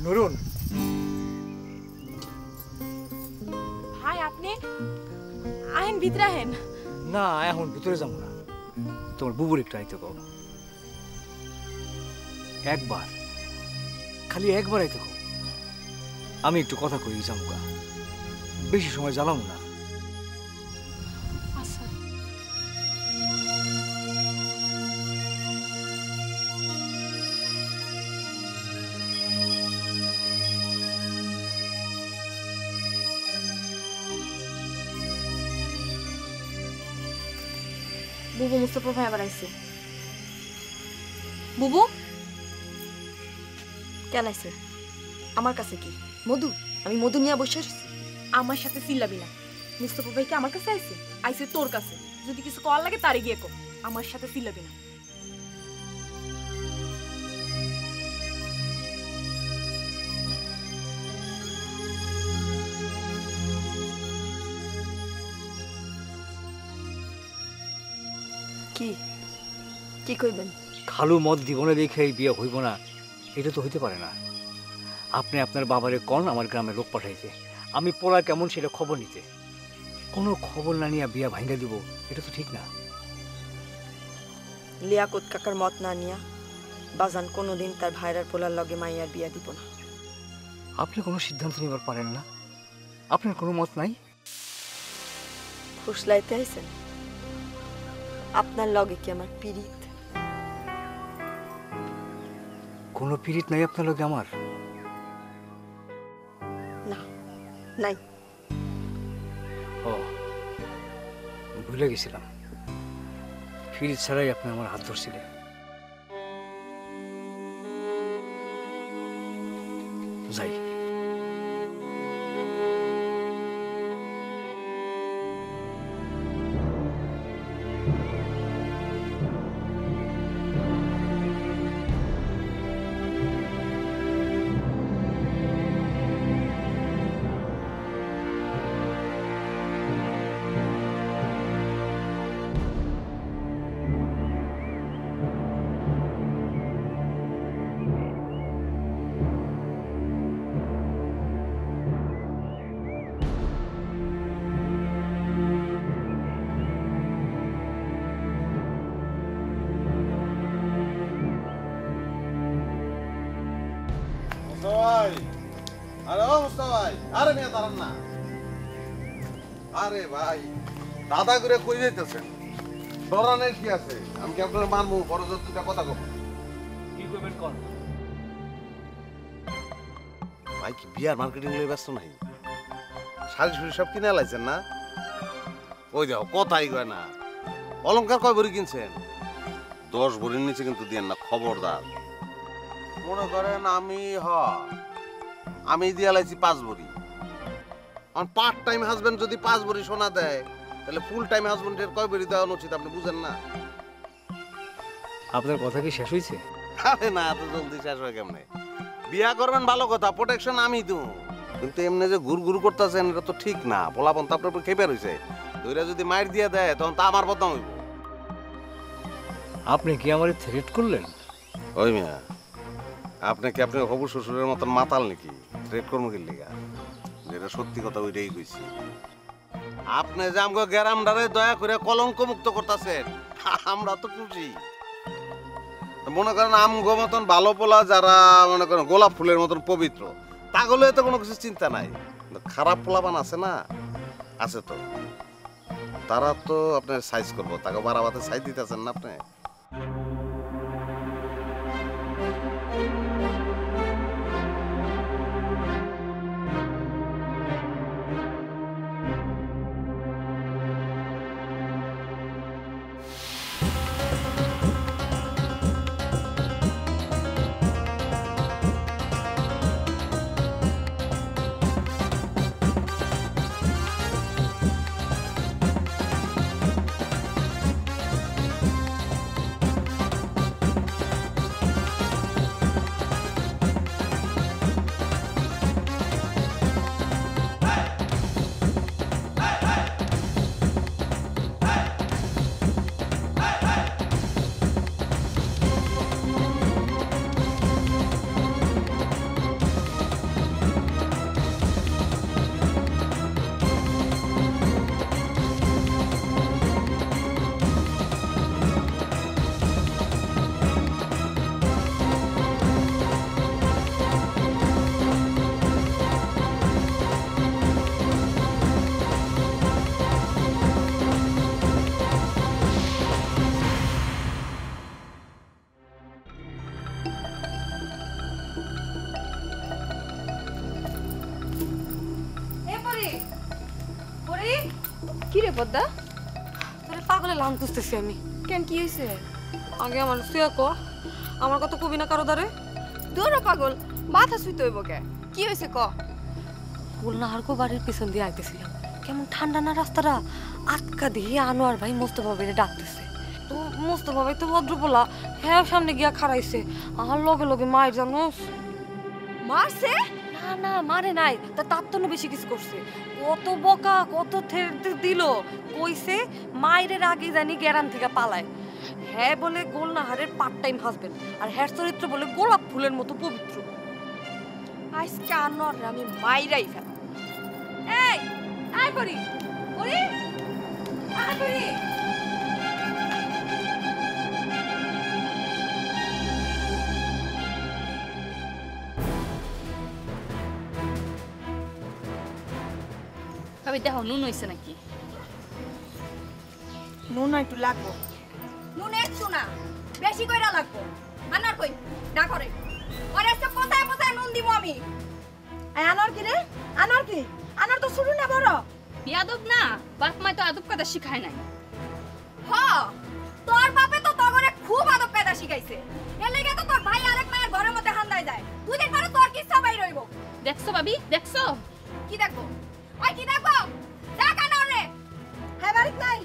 নুরুন ভাই আপনি আহেন ভিতরে আহেন। না এখন ভিতরে যাবো না, তোমার বুবুর একটু আইতে কও। একবার, খালি একবার আইতে কও। আমি একটু কথা কই যামুকা, বেশি সময় জ্বালাম না। আচ্ছা বুবু মুস্তফা ভাই আবার আইছে। বুবু কেন আইছে আমার কাছে? কি মধু? আমি মধু নিয়ে বসে আছি। আমার সাথে চিল্লাবি না। মুস্তফা ভাই কি আমার কাছে আইছে? আইছে তোর কাছে। যদি কিছু কল লাগে তারে গিয়ে কো। আমার সাথে চিল্লাবি না। কি কি কইবেন? খালু মদ দিব না দেখে এই বিয়ে হইব না, এটা তো হইতে পারে না। আপনি আপনার বাবারে কন আমার গ্রামে লোক পাঠাইছে, আমি পোলা কেমন সেটা খবর নিতে। কোনো খবর না নিয়ে বিয়া ভাঙ্গা দিব, এটা তো ঠিক না। লিয়াকত কাকার মত না নিয়া বাজান কোনোদিন তার ভাইরার পোলার লগে মাইয়ার বিয়া দিব না। আপনি কোনো সিদ্ধান্ত নিবার পারেন না? আপনার কোনো মত নাই? ফুসলাইতে আইছেন? আপনার লগে কি আমার পিরিত? কোনো পীড়িত নাই আপনার লগে আমার? না, নাই। ও, ভুলে গেছিলাম, পীড়িত ছাড়াই আপনি আমার হাত ধরছিলেন। যাই। আরে ভাই, দাদা করে কই যাইতেছেন? ডরানের কি আছে? আমি কি আপনার মানবো? বড় জোর দুটা কথা কব। কি করবেন কোন? ভাই কি বিয়ার মার্কেটিং লই ব্যস্ত নাই? শাড়ি শুড়ি সব কিনে লাইছেন না? ওই যাও কথাই কয় না। অলংকার কয় ভরি কিনছেন? 10 ভরির নিচে কিন্তু দিয়েন না, খবরদার। মনে করেন আমি দিয়া লাইছি 5 ভরি। আর পার্ট টাইম হাজবেন্ড যদি 5 ভরি সোনা দেয়, তাহলে ফুল টাইম হাজবেন্ডের কয় ভরি দেওয়া উচিত আপনি বুঝেন না? আপনার কথা কি শেষ হয়েছে? আরে না, এত জলদি শেষ হয় কেমনে? বিয়া করবেন ভালো কথা, প্রোটেকশন আমি দেব, কিন্তু এমনি যে ঘুর ঘুর করতেছেন এটা তো ঠিক না। পোলাপন তো আপনার উপর খেপে রয়েছে, ওইরা যদি মাইর দিয়ে দেয় তখন তা আমার বদনাম হইব। আপনি কি আমার থ্রেট করলেন? ওই মিয়া, আপনি কি আপনার হবু শ্বশুরের মতন মাতাল নাকি? থ্রেট করবো কি লিগা? যেটা সত্যি কথা ওইটাই কইছি। আপনি যে আমাকে গ্যারামডারে দয়া করে কলঙ্ক মুক্ত করতেছেন, আমরা তো খুশি। মনে করেন আমগো মতন ভালো পোলা যারা মনে করেন গোলাপ ফুলের মতন পবিত্র, তাহলে তো কোনো কিছু চিন্তা নাই। খারাপ পোলাপান আছে না, আছে তো, তারা তো আপনার সাইজ করবো, তাকে বারাবাতে সাইজ দিতেছেন না আপনি। পদ্মা? তোরে পাগলে লাম খুঁজতেছি আমি। কেন কি হয়েছে? আগে আমার শুয়ে ক, আমার কথা কবি না কারো দ্বারে। দূর পাগল, মাথা শুইতে হইব কে? কি হয়েছে ক? গুলনাহারকো বাড়ির পিছন দিয়ে আইতেছিলাম, কেমন ঠান্ডা না রাস্তাটা। আটকা দিয়ে আনোয়ার ভাই মোস্তফা ভাইরে ডাকতেছে। তো মোস্তফা ভাই তো ভদ্রপোলা, হ্যাঁ সামনে গিয়া খাড়াইছে। আর লগে লগে মায়ের জানোস। মারছে? না না মারে নাই, তার তো বেশি কিছু করছে। কত বকা, কত দিল। কইছে মায়ের আগে জানি গ্যারান থেকে পালায়। হ্যাঁ বলে গোলনাহারের পার্ট টাইম হাজবেন্ড, আর হ্যার চরিত্র বলে গোলাপ ফুলের মতো পবিত্র। আজকে আনোয়ার আমি মাইরাই ফেল। এই আয় করি করি আয় করি। ভাবি দেখো নুন হয়েছে নাকি? নুন একটু লাগবো। নুন একটু না, বেশি কইরা লাগবো। আনার কই না করে ওরে সব কোথায় কোথায় নুন দিব আমি? আনার কি রে? আনার কি? আনার তো শুরু না বড়। বিয়াদব না, বাপ মা তো আদব কায়দা শিখায় নাই। হ, তোর বাপে তো তগরে খুব আদব কায়দা শিখাইছে। এর লাগি তো তোর ভাই আরেক মায়ের ঘরের মধ্যে হান্দায় যায়। তুই দেখ পারো তোর কি সবাই রইব। দেখছো ভাবি, দেখছো? কি দেখবো? ওই কি দেখবো? দেখ আনার রে। হ্যাঁ বাড়িতে নাই।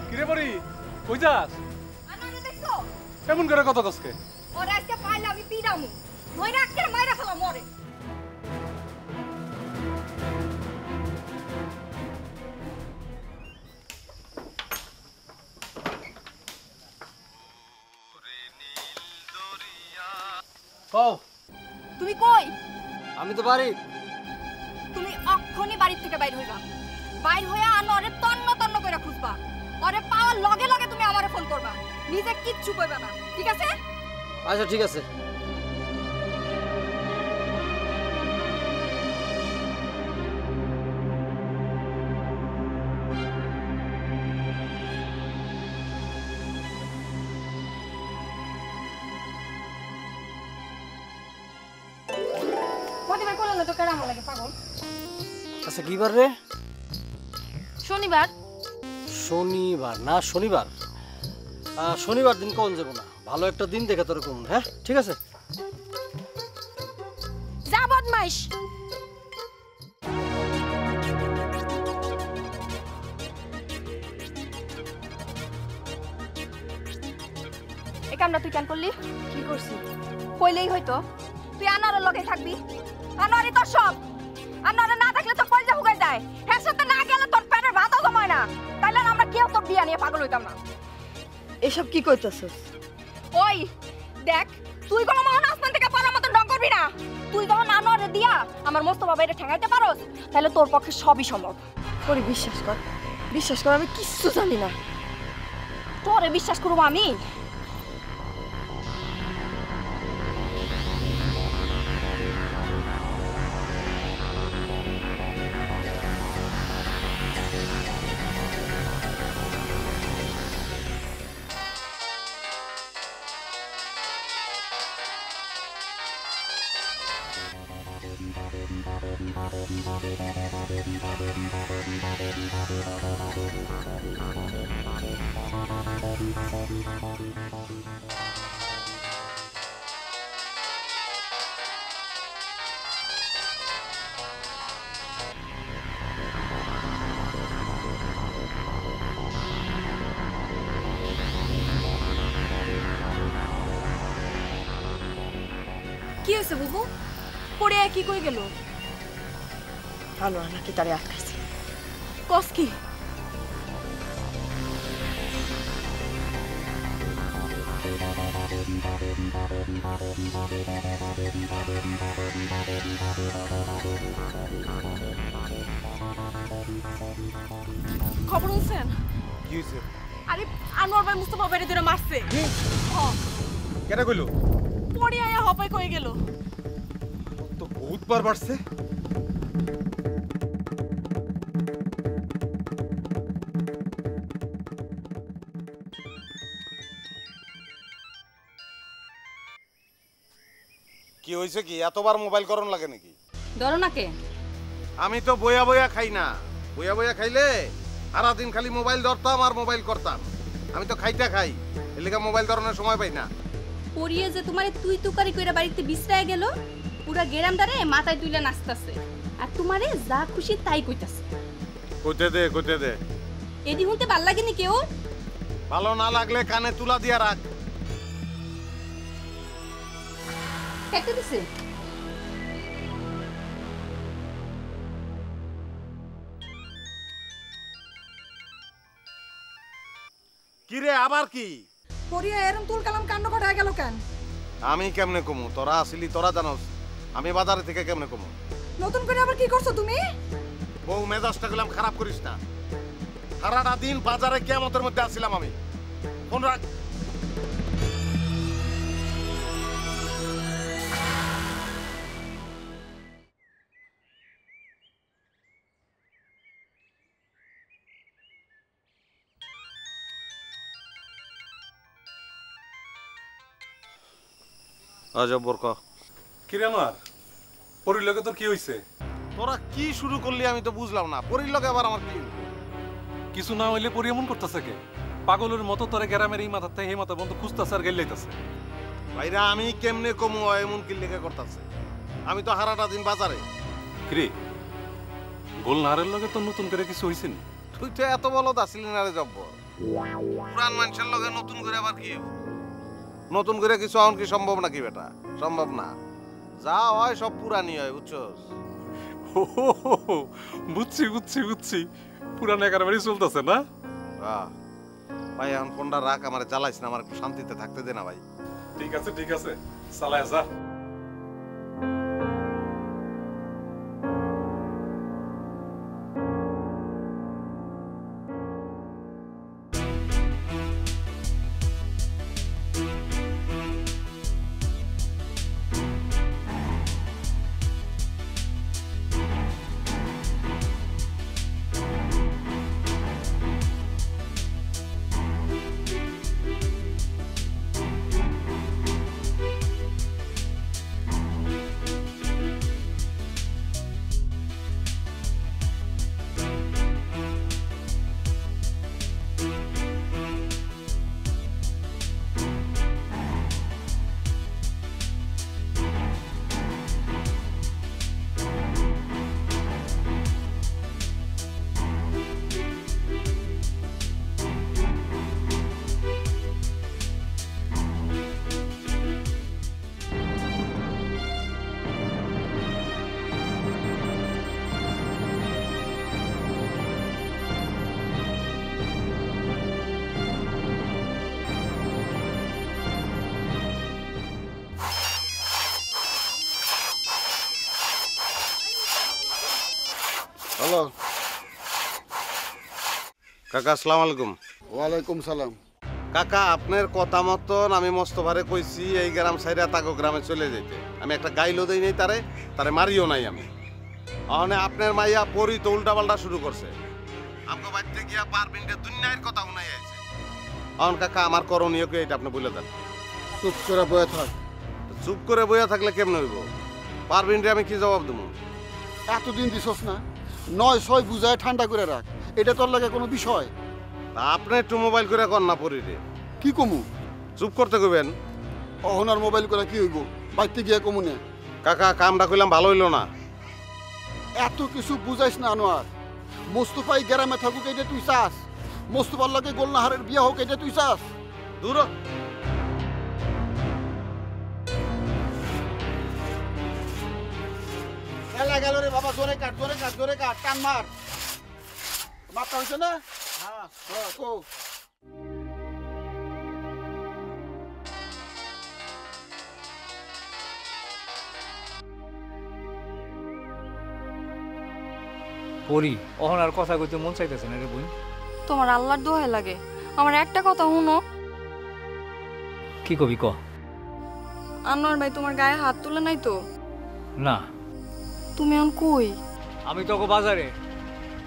কিরে বড়ি কই যাস? আনার রে দেখছো? এমন করে কত কসকে? ওরে আজকে পাইলে আমি পিডামু। ধইরা আজকে মাইরা ফেলাম মরে। কও, তুমি কই? আমি তো বাড়ি। তুমি অক্ষণই বাড়ি থেকে বাইর হইবা। বাইর হইয়া আনোয়ারে তন্ন তন্ন কইরা খুঁজবা। ওরে পাওয়ার লগে লগে তুমি আমারে ফোন করবা। নিজে কিচ্ছু কইবা না, ঠিক আছে? আচ্ছা ঠিক আছে। প্রতিবার করলে না তো কেমন লাগে পাগল? আচ্ছা কি বার রে? শনিবার। শনিবার না, শনিবার। শনিবার দিন কোন যাব না, ভালো একটা দিন দেখে তোর কোন। হ্যাঁ ঠিক আছে। যা বদমাইশ। এই কামটা তুই কেন করলি? কি করছি? কইলেই হয়তো তুই আনোয়ারের লগে থাকবি। আনোয়ারই তোর সব। আনোয়ারে না থাকলে তো কলজা হুগাই যায়। এর সাথে না গেলে তোর পেটের ভাতও জমায় না। তাইলে আমরা কেউ তোর বিয়া নিয়ে পাগল হইতাম না। এসব কি কইতাছস? ওই দেখ, তুই কোনো মহান আসমান থেকে পড়ার মতন ঢং করবি না। তুই যখন আনোয়ারে দিয়া আমার মোস্তফা বাইরে ঠেঙাইতে পারোস, তাহলে তোর পক্ষে সবই সম্ভব। পরে বিশ্বাস কর, বিশ্বাস কর, আমি কিচ্ছু জানি না। তোরে বিশ্বাস করবো আমি? কি হয়েছে বুবু? পড়ে কি কই গেল? আনোয়ার নাকি তারে আটকাইছে। কস কি? খবর শুনছেন? কি হইছে? আরে আনোয়ার ভাই মুস্তফা বাইরে ধরে মারছে। কেটা কইলো? পড়ে আয়া হপাই কই গেল। তো বহুত বার বাড়ছে। কি হয়েছে কি এতবার মোবাইল করণ লাগে নাকি? ধরো না কে? আমি তো বইয়া বইয়া খাই না। বইয়া বইয়া খাইলে সারাদিন খালি মোবাইল ধরতাম আর মোবাইল করতাম। আমি তো খাইতে খাই, এর লেগে মোবাইল ধরানোর সময় পাই না। পড়িয়ে যে তোমারে তুই তুকারি কইরা বাড়িতে বিশ্রায় গেল, পুরা গেরামদারে মাথায় তুইলা নাচতাছে, আর তোমারে যা খুশি তাই কইতাছে। কইতে দে। এদি হুনতে ভাল লাগেনি কেউ? ভালো না লাগলে কানে তুলা দিয়া রাখ। কেটে দিছে। কি রে আবার কি? পরিয়া এরম তুল কালাম কাণ্ড ঘটা গেল কেন? আমি কেমনে কমু? তোরা আসিলি তোরা জানোস। আমি বাজারে থেকে কেমনে কমু? নতুন করে আবার কি করছো তুমি? বউ মেজাজটা গেলাম খারাপ করিস না। সারাটা দিন বাজারে কিয়ামতের মধ্যে আসছিলাম আমি। ফোন রাখ। আজব বরক। কিরে আমার পরির লগে তোর কি হইছে? তোরা কি শুরু করলি আমি তো বুঝলাম না। পরির লগে আবার আমার কি হলো? কিছু না হইলে পরি এমন করতেছে কে? পাগলের মতো তোরে গ্রামের এই মাথার থেকে এই মাথা বন্ধ খুঁজতেছে আর গেলাইতেছে। ভাইরা আমি কেমনে কমু এমন কি লেগে করতেছে? আমি তো হারাটা দিন বাজারে। কিরে গোলনাহারের লগে তোর নতুন করে কিছু হইছে নি? তুই তো এত বলদ আসিলি না রে জব্বর। পুরান মানুষের লগে নতুন করে আবার কি হইব? নতুন করে কিছু এখন কি সম্ভব নাকি বেটা? সম্ভব না। যা হয় সব পুরানি হয়, বুঝছস? বুঝছি পুরান একার চলতেছে না? ভাই এখন ফোনটা রাখ, আমার জ্বালাইস না, আমার একটু শান্তিতে থাকতে দে না ভাই। ঠিক আছে চালায় যা। হ্যালো কাকা, আসসালামু আলাইকুম। ওয়ালাইকুম সালাম। কাকা আপনার কথা মতন আমি মস্তভারে কইছি এই গ্রাম সাইরা তাকে গ্রামে চলে যেতে। আমি একটা গাইলো দেই নাই তারে মারিও নাই আমি। অহনে আপনার মাইয়া পরি তো উল্টাপাল্টা শুরু করছে। আমাকে বাড়িতে গিয়া পারবিনটা দুনিয়ার কথা উনাই আইছে। অহন কাকা আমার করণীয় কি এটা আপনি বলে দেন। চুপ করে বয়ে থাক। চুপ করে বইয়া থাকলে কেমনে হইব? পারবিনরে আমি কি জবাব দেবো? এতদিন দিছস না, ৯-৬ বুঝায় ঠান্ডা করে রাখ। এটা তোর লাগে কোনো বিষয়? তা আপনি একটু মোবাইল করে কর না পরিরে। কি কমু? চুপ করতে কইবেন। অহনার মোবাইল করে কি হইব? বাইতে গিয়া কমু নে। কাকা কামটা কইলাম ভালো হইলো না। এত কিছু বুঝাইস না আনোয়ার। মোস্তফাই গ্রামে থাকুক এটা তুই চাস? মোস্তফার লাগে গোলনাহারের বিয়া হোক এটা তুই চাস? দূর হ। খেলা গেল রে বাবা, জোরে কাট টান মার। মাপটা হইছে না? হ্যাঁ কো। পরি অহন আর কথা কইতে মন চাইতেছে না রে বোন। তোমার আল্লাহর দোহাই লাগে, আমার একটা কথা শুনো। কি কবি ক? আনোয়ার ভাই তোমার গায়ে হাত তুলে নাই তো? না। তুমি এখন কই? আমি তোকে বাজারে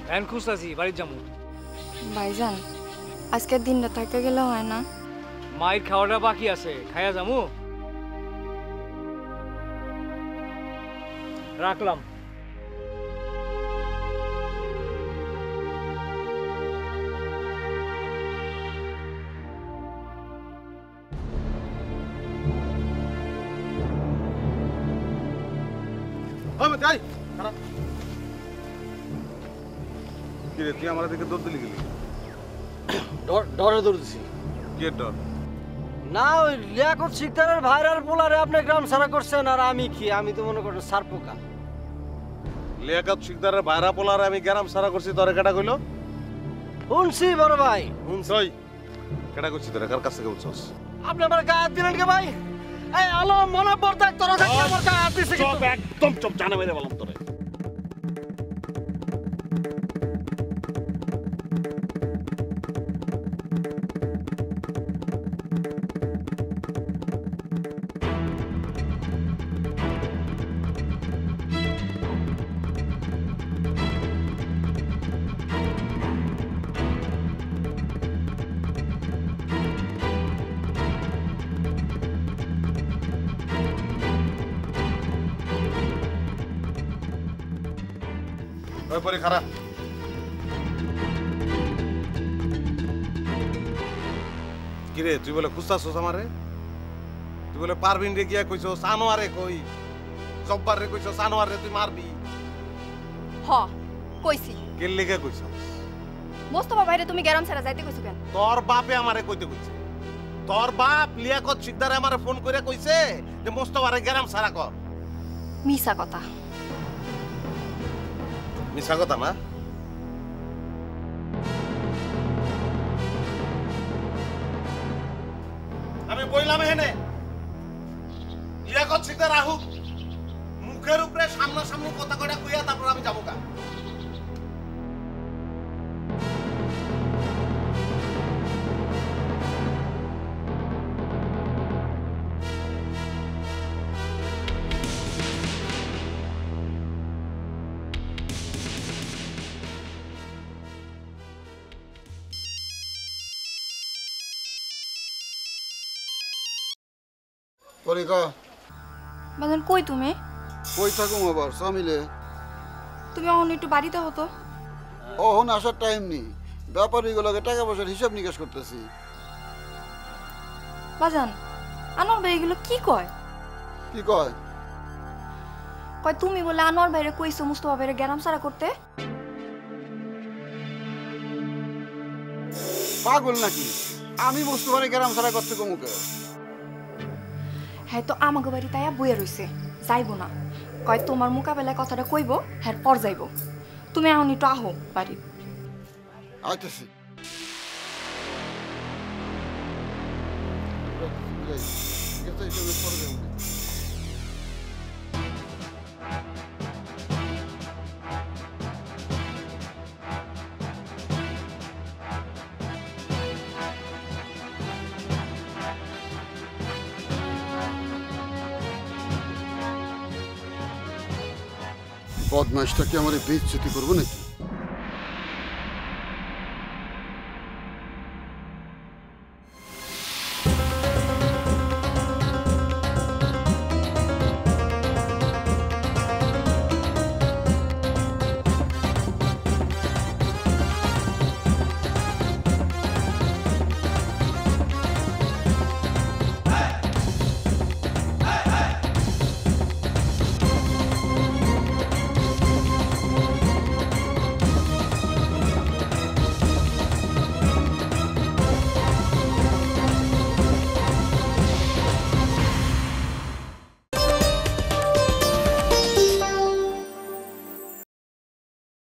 ভ্যান খুঁজতেছি, বাড়ির যাবো। ভাইজান আজকের দিনটা থাকতে গেলে হয় না? মায়ের খাওয়াটা বাকি আছে, খাইয়া যাবো। রাখলাম। কি রে তুই আমার দিকে দৌড় দিলি গেলি? ডরে দৌড়ছি কি ডর? না, ওই লিয়াকত শিকদারের ভাইরার পোলারে আপনি গ্রাম সারা করছেন, আর আমি কি, আমি তো মনে করেন সারপোকা। লিয়াকত শিকদারের ভাইরা পোলারে আমি গ্রাম সারা করছি, তোরে কেটা কইলো? শুনছি বড় ভাই। শুনছই? কেটা করছি তোরে, কার কাছ থেকে বুঝছস? আপনি আমার গায়ে হাত দিলেন কে ভাই? এই আলো মনে পড়তে তোরা থাকলে আমার গায়ে হাত দিছে কিন্তু। একদম চুপ, জানা মেরে বললাম তোরে। ওই পরে খারাপ কিরে, তুই বলে খুঁজতাছস আমারে? তুই বলে পারবিন রে গিয়া কইছস আনোয়ারে কই, জব্বার রে কইছস আনোয়ার রে তুই মারবি? হ কইছি। কে লেগে কইছস? মোস্তফা ভাইরে তুমি গ্রাম ছাড়া যাইতে কইছো কেন? তোর বাপে আমারে কইতে কইছে। তোর বাপ লিয়াকত শিকদারে আমারে ফোন করে কইছে যে মোস্তফারে গ্রাম ছাড়া কর। মিছা কথা। মিছা কথা না? আমি বইলাম হেনে লিয়াকত শিকদার আহুক, মুখের উপরে সামনাসামনি কথা কইয়া কইয়া তারপর আমি যাবো গা। পরিকা বাজান কই তুমি? কই থাকুম আবার সামিলে? তুমি এখন একটু বাড়িতে হতো। ওহন আসার টাইম নেই, ব্যাপারীগুলোকে টাকা পয়সার হিসাব নিকাশ করতেছি। বাজান আনোয়ার ভাই এগুলো কি কয়? কি কয়? কয় তুমি বলে আনোয়ার ভাইরে কইছো মুস্তফা ভাইরে গ্রাম ছাড়া করতে। পাগল নাকি? আমি মুস্তফারে গ্রাম ছাড়া করতে কমুকে? হ্যাঁ তো আমাকে বাড়ি তাইয়া বইয়া রইছে, যাইবো না। কয় তোমার মোকাবেলায় কথাটা কইবো, হ্যাঁ পর যাইবো। তুমি এখন একটু আহো বাড়ি। আইতেছি। বদমাইশটা কি আমার বেইজ্জতি করবো নাকি?